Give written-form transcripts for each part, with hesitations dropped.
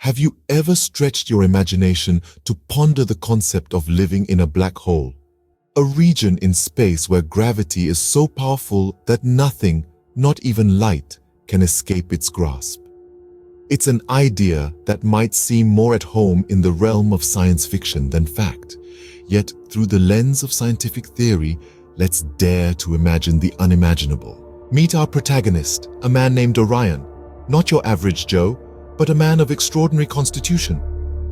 Have you ever stretched your imagination to ponder the concept of living in a black hole? A region in space where gravity is so powerful that nothing, not even light, can escape its grasp. It's an idea that might seem more at home in the realm of science fiction than fact. Yet, through the lens of scientific theory, let's dare to imagine the unimaginable. Meet our protagonist, a man named Orion. Not your average Joe, but a man of extraordinary constitution.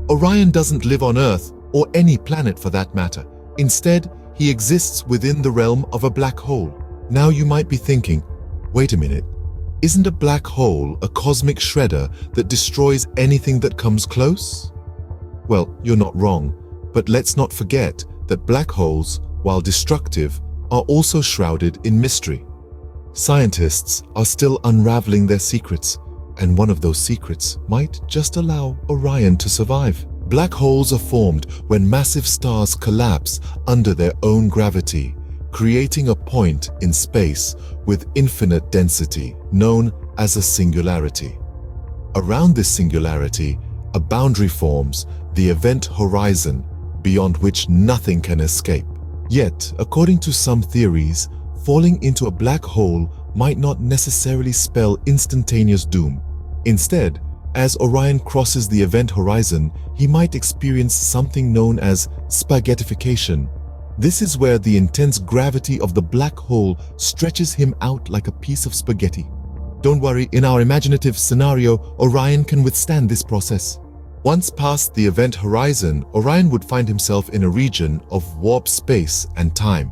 Orion doesn't live on Earth, or any planet for that matter. Instead, he exists within the realm of a black hole. Now you might be thinking, wait a minute, isn't a black hole a cosmic shredder that destroys anything that comes close? Well, you're not wrong, but let's not forget that black holes, while destructive, are also shrouded in mystery. Scientists are still unraveling their secrets, and one of those secrets might just allow Orion to survive. Black holes are formed when massive stars collapse under their own gravity, creating a point in space with infinite density, known as a singularity. Around this singularity, a boundary forms, the event horizon, beyond which nothing can escape. Yet, according to some theories, falling into a black hole might not necessarily spell instantaneous doom. Instead, as Orion crosses the event horizon, he might experience something known as spaghettification. This is where the intense gravity of the black hole stretches him out like a piece of spaghetti. Don't worry, in our imaginative scenario, Orion can withstand this process. Once past the event horizon, Orion would find himself in a region of warped space and time.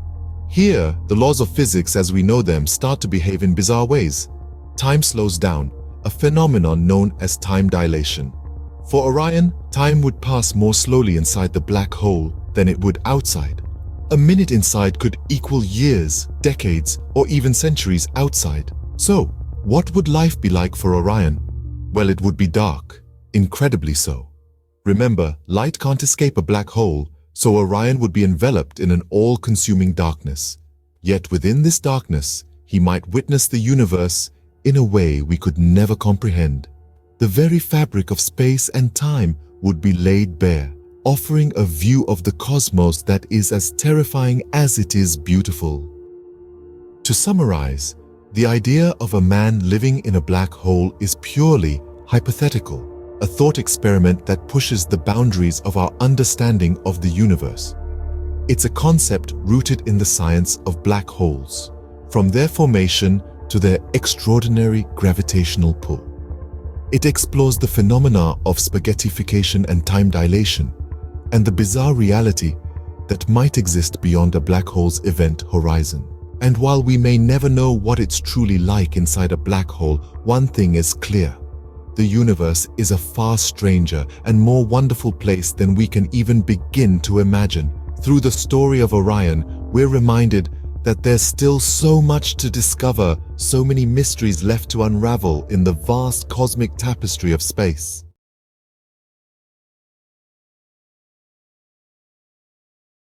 Here, the laws of physics as we know them start to behave in bizarre ways. Time slows down, a phenomenon known as time dilation. For Orion, time would pass more slowly inside the black hole than it would outside. A minute inside could equal years, decades, or even centuries outside. So, what would life be like for Orion? Well, it would be dark, incredibly so. Remember, light can't escape a black hole, so Orion would be enveloped in an all-consuming darkness. Yet within this darkness, he might witness the universe in a way we could never comprehend. The very fabric of space and time would be laid bare, offering a view of the cosmos that is as terrifying as it is beautiful. To summarize, the idea of a man living in a black hole is purely hypothetical, a thought experiment that pushes the boundaries of our understanding of the universe. It's a concept rooted in the science of black holes, from their formation to their extraordinary gravitational pull. It explores the phenomena of spaghettification and time dilation, and the bizarre reality that might exist beyond a black hole's event horizon. And while we may never know what it's truly like inside a black hole, one thing is clear. The universe is a far stranger and more wonderful place than we can even begin to imagine. Through the story of Orion, we're reminded that there's still so much to discover, so many mysteries left to unravel in the vast cosmic tapestry of space.